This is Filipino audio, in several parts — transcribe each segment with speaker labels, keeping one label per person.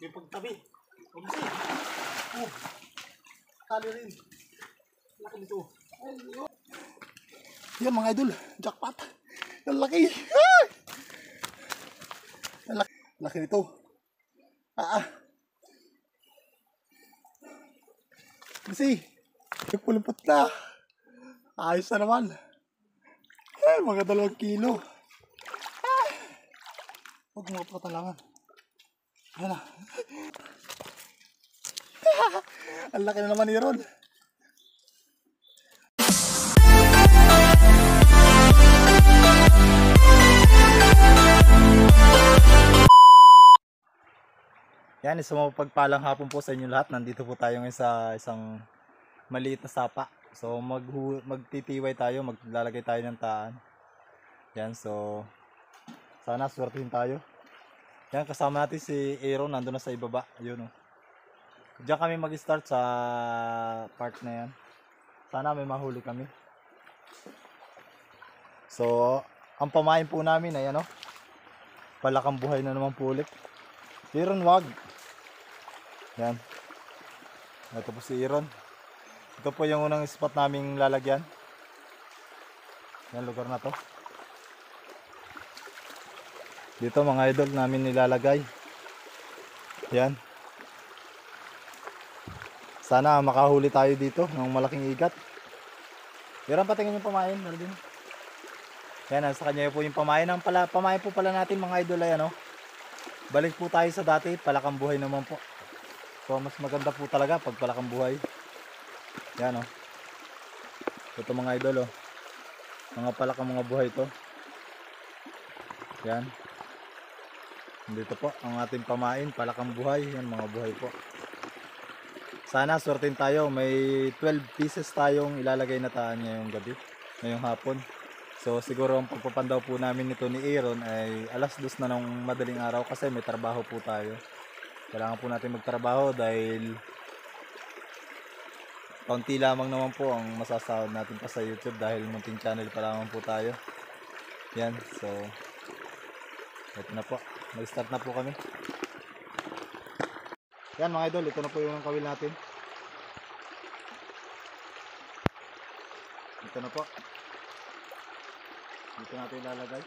Speaker 1: May pagtabi. Pagsi. Oh. Tali rin. Laki nito. Yan mga idol. Jackpot. Ang laki. Ah! Ang laki. Laki nito. Kasi. Pulupot na. Ayos na naman. Ay, mga 2 kilo. Huwag mga patalangan. Ayan na. Ang laki na naman ni Ron. Yan, isang mapagpalang hapon po sa inyo lahat. Nandito po tayo ngayon sa isang maliit na sapa. So magtitiway tayo, maglalagay tayo ng taan. Yan, so sana swertihin tayo. Yan, kasama natin si Aaron, nandun na sa ibaba. Ayun, oh. Diyan kami mag-start sa part na yan. Sana may mahuli kami. So ang pamain po namin ay ano, palakang buhay na naman po ulit. Aaron, wag. Yan. Ito po si Aaron. Ito po yung unang spot naming lalagyan. Yan, lugar na to. Dito mga idol namin nilalagay. Yan. Sana makahuli tayo dito ng malaking igat. Aaron, patingin yung pamain. Yan, sa kanya po yung pamain. Pamain po pala natin mga idol ay ano. Balik po tayo sa dati, palakang buhay naman po. So mas maganda po talaga pag palakang buhay. Yan, oh. Ito mga idol, oh. Mga palakang mga buhay to. Yan. Dito po ang ating pamain, palakang buhay. Yan, mga buhay po. Sana swertin tayo. May 12 pieces tayong ilalagay na taan ngayong gabi, ngayong hapon. So siguro ang pagpapandaw po namin nito ni Aaron ay 2:00 na ng madaling araw kasi may trabaho po tayo. Kailangan po natin magtrabaho dahil kaunti lamang naman po ang masasahod natin pa sa YouTube dahil munting channel pa lamang po tayo. Yan, so ito na po. Mag-start na po kami. Yan mga idol, ito na po yung kawil natin. Ito na po. Dito natin ilalagay.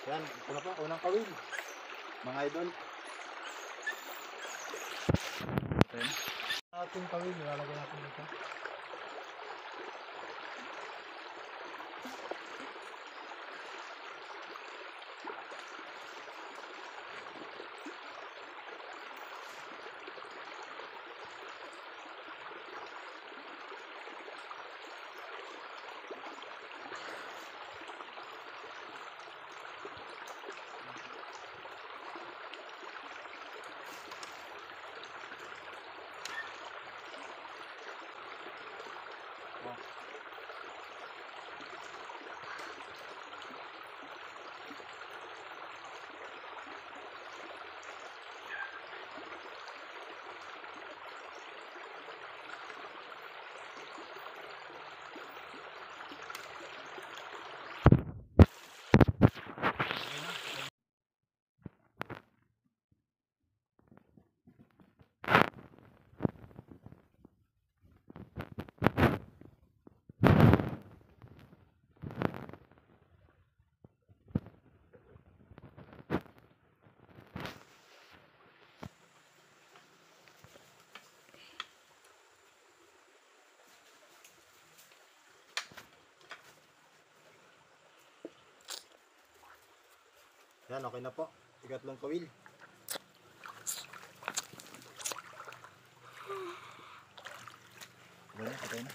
Speaker 1: Yan, ito na po, unang kawil. Mga idol. Ito yun. Ating kawil, nilalagay natin dito. Yan, okay na po. Ikatlong kawil. Okay na.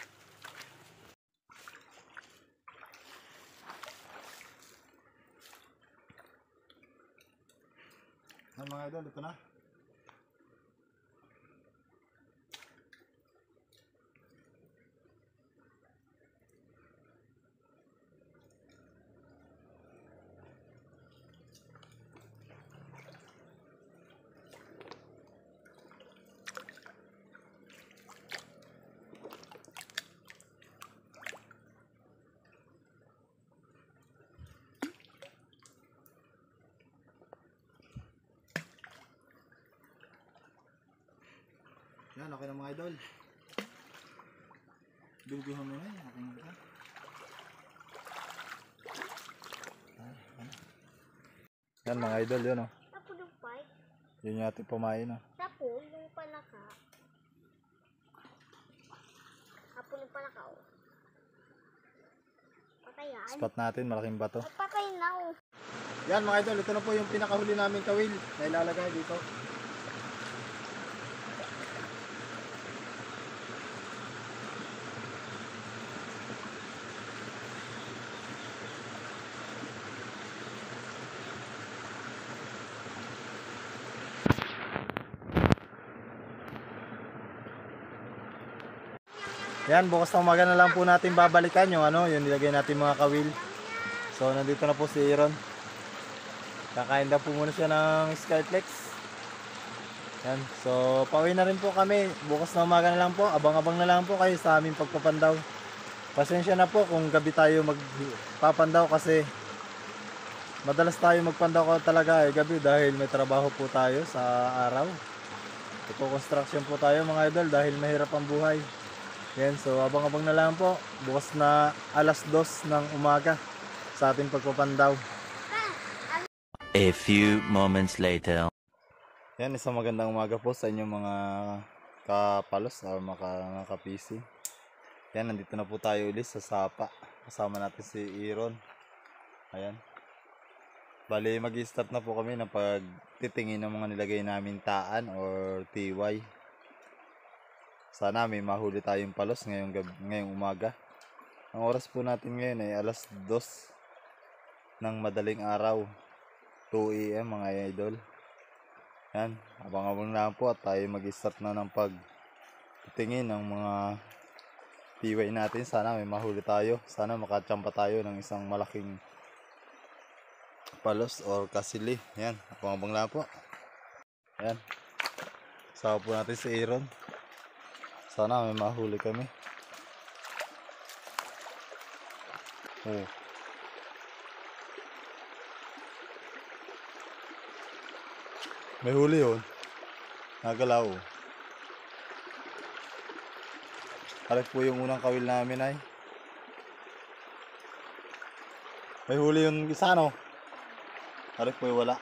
Speaker 1: Yan mga idol, ito na. Yan, okay na mga idol. Duguhan mo na yan. Okay na ba? Yan mga idol, yun o.
Speaker 2: Tapo ng pipe.
Speaker 1: Yun yung ating pamain o.
Speaker 2: Tapo yung palaka. Tapo ng palaka o. Patayan.
Speaker 1: Spot natin, malaking bato.
Speaker 2: Patay na o.
Speaker 1: Yan mga idol, ito na po yung pinakahuli namin kawil na ilalagay dito. Yan, bukas na umaga na lang po natin babalikan yung yung nilagay natin mga kawil. So, nandito na po si Aaron. Kakain na po muna siya ng Skyflex. Yan, so pauwi na rin po kami. Bukas na umaga na lang po. Abang-abang na lang po kayo sa aming pagpapandaw. Pasensya na po kung gabi tayo magpapandaw kasi madalas tayo magpandaw talaga gabi dahil may trabaho po tayo sa araw. Construction po tayo mga idol dahil mahirap ang buhay. Yan, so abang-abang na lang po. Bukas na alas 2 ng umaga sa ating pagpapandaw.
Speaker 3: A few moments later.
Speaker 1: Yan, isang magandang umaga po sa inyong mga kapalos o mga ka-PC. Yan, nandito na po tayo ulit sa Sapa. Kasama natin si Aaron. Ayan. Bali, mag-i-start na po kami ng pagtitingin ng mga nilagay namin taan or TY. Sana may mahuli tayong palos ngayong umaga. Ang oras po natin ngayon ay alas 2 ng madaling araw. 2 AM mga idol. Yan, abang-abang lang po at tayo mag-start na ng pagtitingin ng mga TY natin. Sana may mahuli tayo. Sana makatsampa tayo ng isang malaking palos or kasili. Yan, abang-abang lang po. Yan. Sama po natin si Aaron. Sana may mahuli kami. Oh. May huli yun. Nagalaw. Parang po yung unang kawil namin ay. May huli yung isa no? Parang po yung wala.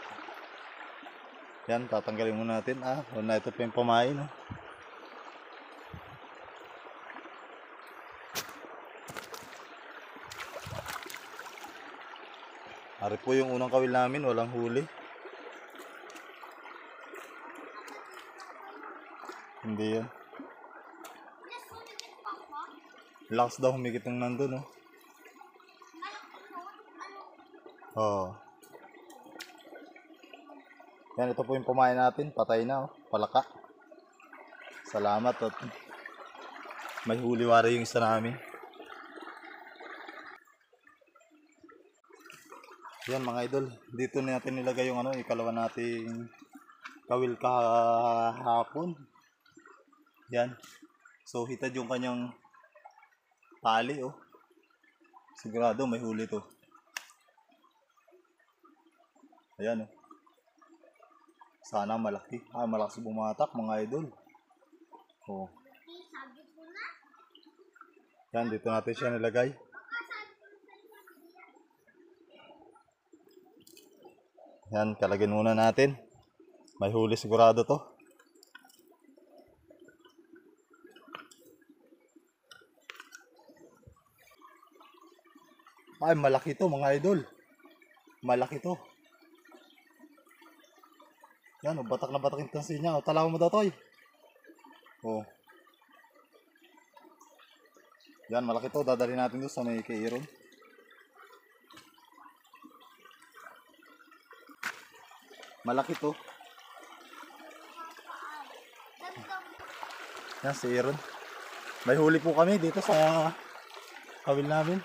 Speaker 1: Yan, tatanggalin muna natin. Wala ito pa yung pamain no? Ari po yung unang kawil namin, walang huli. Hindi yan. Lakas daw humigit yung nandun, no? Oh. Yan, ito po yung pamain natin. Patay na, oh. Palaka. Salamat, at may huli-wari yung isa namin. Yan mga idol, dito natin nilagay yung ikalawa nating kawil kahapon. Yan. So hitad yung kanyang tali oh. Sigurado may huli to. Ayan oh. Sana malaki. Malakas bumatak mga idol. Oh. Yan, dito natin siya nilagay. Yan, kalagin muna natin. May huli sigurado to. Ay, malaki to mga idol. Malaki to. Yan, batak na batak yung tansi niya. Talawa mo daw to. Oh. Yan, malaki to. Dadali natin doon sa may kairon. Malaki to. Yan si Aaron. May huli po kami dito sa kawil namin.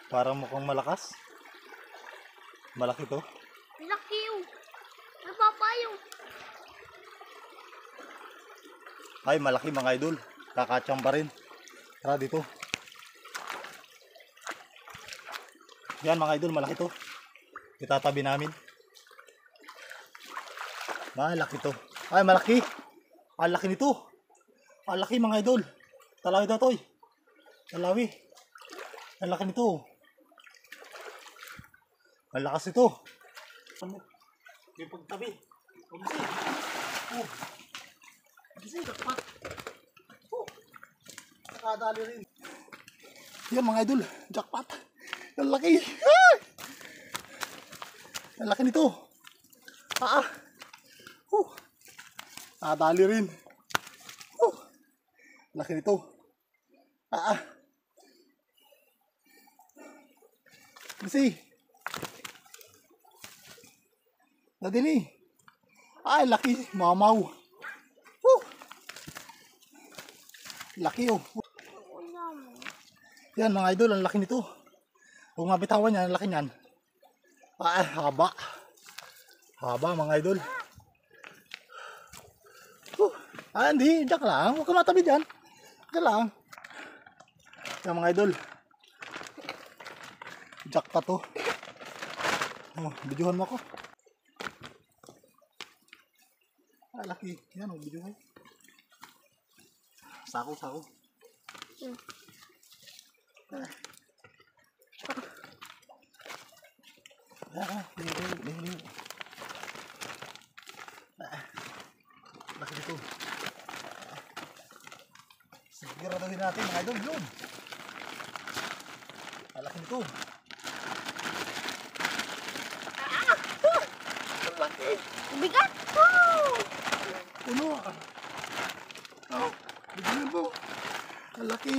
Speaker 1: Parang mukhang malakas. Malaki to.
Speaker 2: Laki yun. Napapayo.
Speaker 1: Ay, malaki mga idol. Kakachamba rin. Tara dito. Yan mga idol, malaki to. Itatabi namin. Malaki to. Ay, malaki. Ang laki nito. Ang laki mga idol. Talawi daw to. Talawi. Ang laki nito. Ang lakas nito. May pagtabi. Pagkisi. Oh. Pagkisi, dapat. Oh. Nakadali rin. Yan mga idol. Jackpot. Ang laki. Ah! Ang laki nito. Nakadali rin. Laki nito. Kasi. Nadili. Ay, laki. Mamaw. Laki oh. Yan mga idol, ang laki nito. Kung mabitawan yan, ang laki niyan. Haba. Haba mga idol. Hindi, diyak lang. Huwag ka matabi dyan. Diyan lang. Yan mga idol. Jack pa to. Oh, videohan mo ako. Laki. Yan oh, videohan. Sako. Laki dito. Siguraduhin natin mga idol yun. Laki nito. Laki.
Speaker 2: Bigat.
Speaker 1: Puno. Bigyan mo. Ang laki.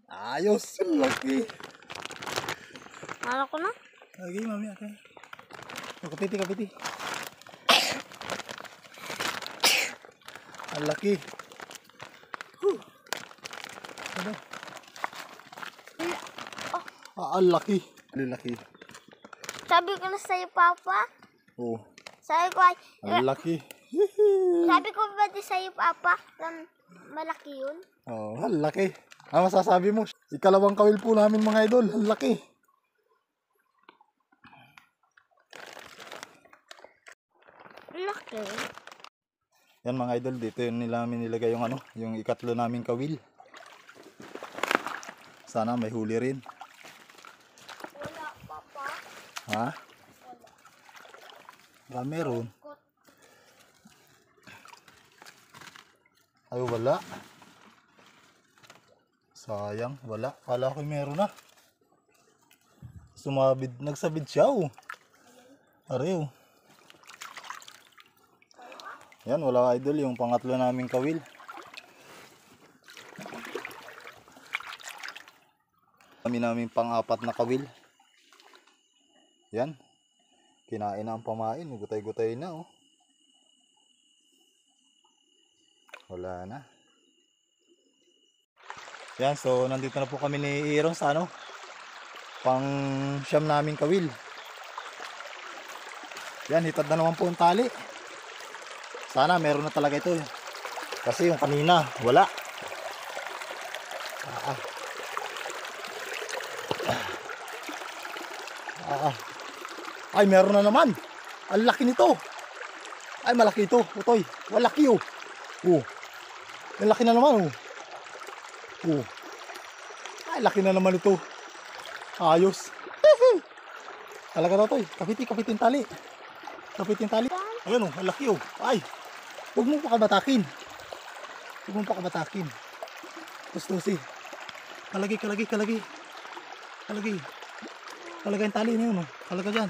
Speaker 1: Ayos. Ang laki.
Speaker 2: Ano ko na?
Speaker 1: Okay, mami. Okay. Kapiti. Ang laki. Ano? Ang laki. Ang laki.
Speaker 2: Sabi ko na sa'yo, Papa. Sabi ko ay...
Speaker 1: Ang laki.
Speaker 2: Sabi ko ba di sa'yo, Papa, na malaki yun?
Speaker 1: Ang laki. Ano masasabi mo? Ikalawang kawil po namin mga idol. Ang laki.
Speaker 2: Laki.
Speaker 1: Yan mga idol, dito yun namin nilagay yung yung ikatlo naming kawil. Sana may huli rin.
Speaker 2: Wala, Papa.
Speaker 1: Ha? Meron. Ay, wala. Sayang, wala. Kala ko meron na. Sumabid, nagsabid siya Ariw. Yan, wala idol, yung pangatlo naming kawil. Kami namin pang-apat na kawil. Yan. Kinain na ang pamain, gutay-gutay na Wala na. Yan, so nandito na po kami ni Aaron sa pang siyam naming kawil. Yan, hitad na naman po ang tali. Sana meron na talaga ito. Kasi yung kanina, wala. Ay, meron na naman. Ang laki nito. Ay, malaki ito. Utoy, malaki ang laki na naman Ay, laki na naman ito. Ayos. Talaga na ito kapitin tali. Ayun ang laki Ay, huwag mo pakabatakin. Tustusi. Kalagay ang tali na yun Kalagay dyan.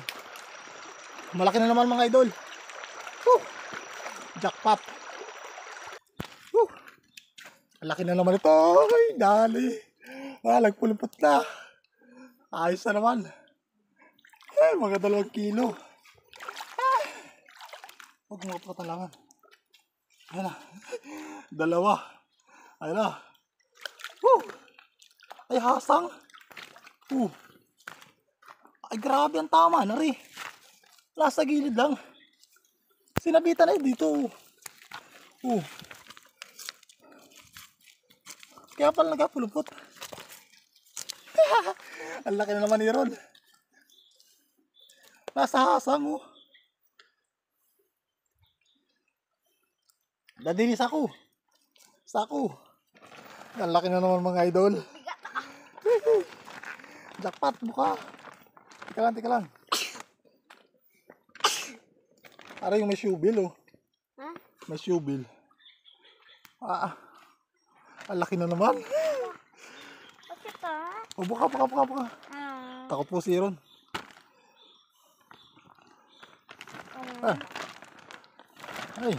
Speaker 1: Malaki na naman mga idol. Jackpot. Laki na naman ito. Ay, dali. Nagpulipot na. Ayos na naman. Ay, mga 2 kilo. Huwag mga patalangan. Ayan na. Dalawa. Ayan na. Woo! Ay, hasang. Ay, grabe ang tama na rin. Nasa gilid lang. Sinabitan na dito. Kaya pala nagkapulupot. Ang laki na naman ni Ron. Nasa hasang Dadinis ako. Sako. Ang laki na naman mga idol. Jackpot buka. Tika lang. Ara yung may shoebill
Speaker 2: Ha?
Speaker 1: May shoebill. Ang laki na naman.
Speaker 2: Bakit ka?
Speaker 1: Buka. Takot po si Ron. Ay.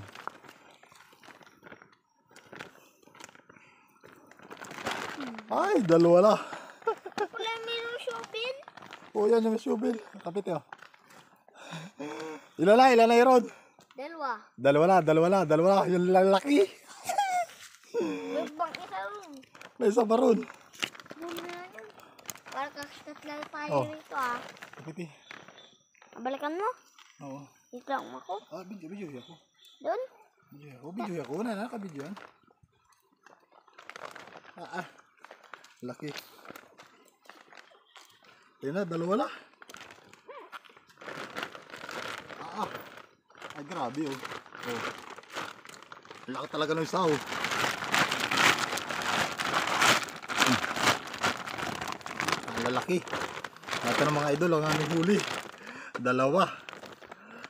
Speaker 1: Ay, dalawa na.
Speaker 2: Wala mayroong shopping?
Speaker 1: Yan yung shoebill. Kapit Ilan na Ron? Dalawa na. Yung lalaki.
Speaker 2: May bang isa rin.
Speaker 1: May isa pa ron.
Speaker 2: Para kakastat lang tayo rito
Speaker 1: Kapit
Speaker 2: Balikan mo?
Speaker 1: Oo.
Speaker 2: Dito lang ako.
Speaker 1: Video ako.
Speaker 2: Doon?
Speaker 1: Video ako. Nakabidyo yan. Laki. Yan na, dalawa na. Ay, grabe Laki talaga ng isa Ang lalaki. Ito ng mga idol ang aming huli. Dalawa.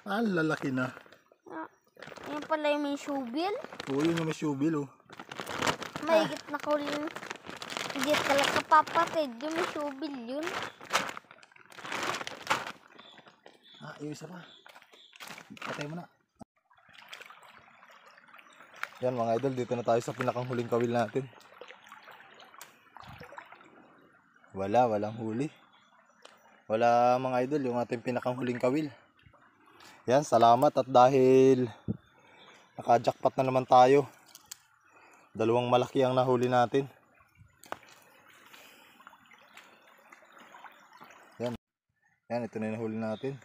Speaker 1: Ang lalaki na.
Speaker 2: Yan pala yung may shoebill.
Speaker 1: Yun yung may shoebill
Speaker 2: Mahigit na kuling. Higit talaga kapapatid. Yung may shoebill yun.
Speaker 1: Yung isa pa. Patay mo na. Yan mga idol, dito na tayo sa pinakang huling kawil natin. Walang huli. Wala mga idol, yung ating pinakang huling kawil. Yan, salamat at dahil naka-jackpot na naman tayo. Dalawang malaki ang nahuli natin. Yan, ito na yung nahuli natin.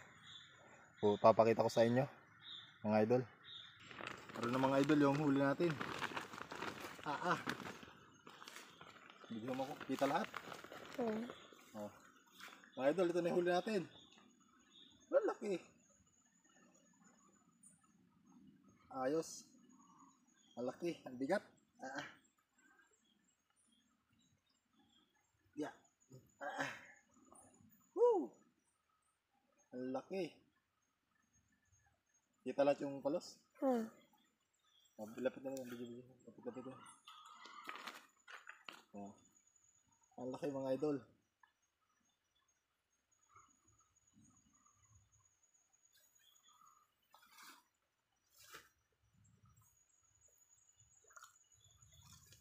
Speaker 1: Papakita ko sa inyo, mga idol. Pero na mga idol yung huli natin. Hindi mo makikita lahat. Mga idol, ito na yung huli natin. Malaki. Ayos. Malaki. Ang bigat. Ang laki. Kita lahat yung palos. Lapit na lang. Lapit na. Ang laki mga idol.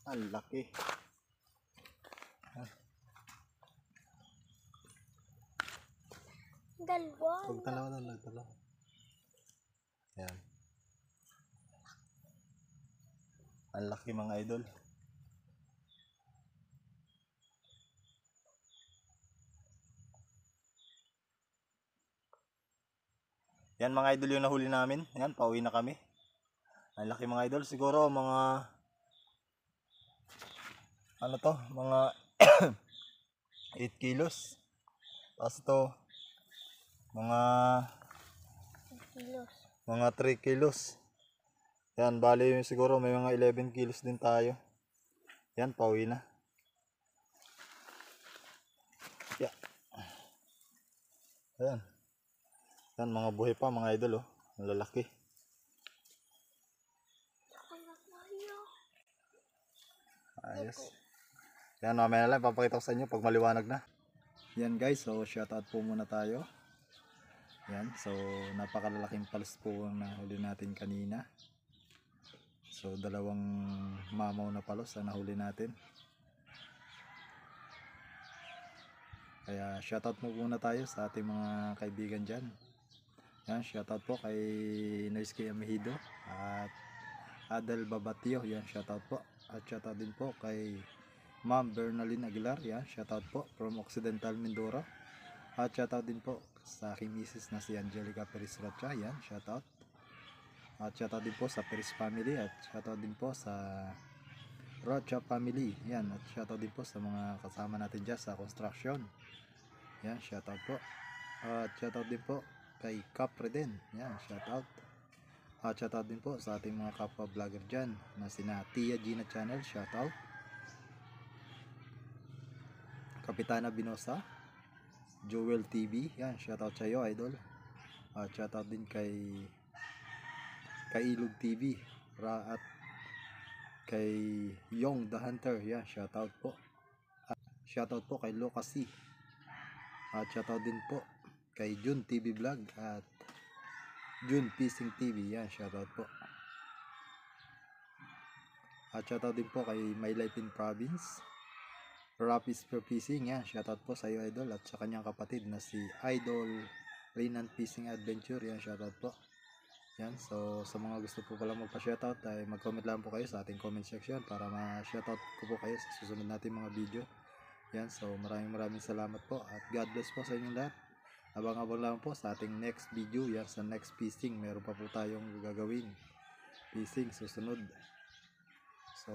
Speaker 1: Ang laki. Dalawa. Yan. Ang laki mga idol. Yan mga idol yung nahuli namin. Yan, pauwi na kami. Ang laki mga idol. Siguro mga mga 8 kilos. Tapos ito mga 3 kilos. Yan, bali siguro may mga 11 kilos din tayo. Yan, pauwi na. Yeah. Ayan. Yan, mga buhay pa mga idol ang lalaki. Ayos. Yan, mamaya na lang papakita ko sa inyo pag maliwanag na. Yan guys, so shoutout po muna tayo. Yan, so napakalalaking palos po ang nahuli natin kanina. So dalawang mamaw na palos ang nahuli natin. Kaya shoutout mo muna tayo sa ating mga kaibigan dyan. Yan, shoutout po kay Noisky Amihido at Adel Babatio. Yan, shoutout po. At shoutout din po kay Ma'am Bernaline Aguilar. Yan, shoutout po from Occidental Mindoro. At shoutout din po sa aking misis na si Angelica Perez Rocha. Yan, shoutout. At shoutout din po sa Perez family. At shoutout din po sa Rocha family. Yan, at shoutout din po sa mga kasama natin dyan sa construction. Yan, shoutout po. At shoutout din po kay Capre din. Yan, shoutout. At shoutout din po sa ating mga kapwa vlogger dyan na sina Tia Gina Channel, shoutout. Kapitana Binosa, Joel TV, yan, shoutout sa iyo, idol. At shoutout din kay Ilog TV at kay Young the Hunter, yan, shoutout po. At shoutout po kay Lucas C. At shoutout din po kay Jun TV Vlog at Jun Fishing TV, yan, shoutout po. At shoutout din po kay My Life in Province, Rapis for Fishing, yan, shoutout po sa iyo, idol, at sa kanyang kapatid na si Idol Rainan Fishing Adventure, yan, shoutout po. Yan, so sa mga gusto po pala magpa-shoutout ay mag-comment lang po kayo sa ating comment section para ma-shoutout ko po kayo sa susunod natin mga video. Yan, so maraming salamat po at God bless po sa inyong lahat. Abang-abang lang po sa ating next video. Yan, sa next fishing meron pa po tayong gagawin fishing susunod. So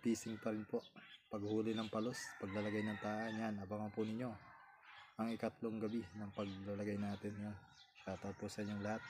Speaker 1: fishing pa rin po, paghuli ng palos, paglalagay ng taan. Yan, abangan po ninyo ang ikatlong gabi ng paglalagay natin. Yan, shoutout po sa inyong lahat.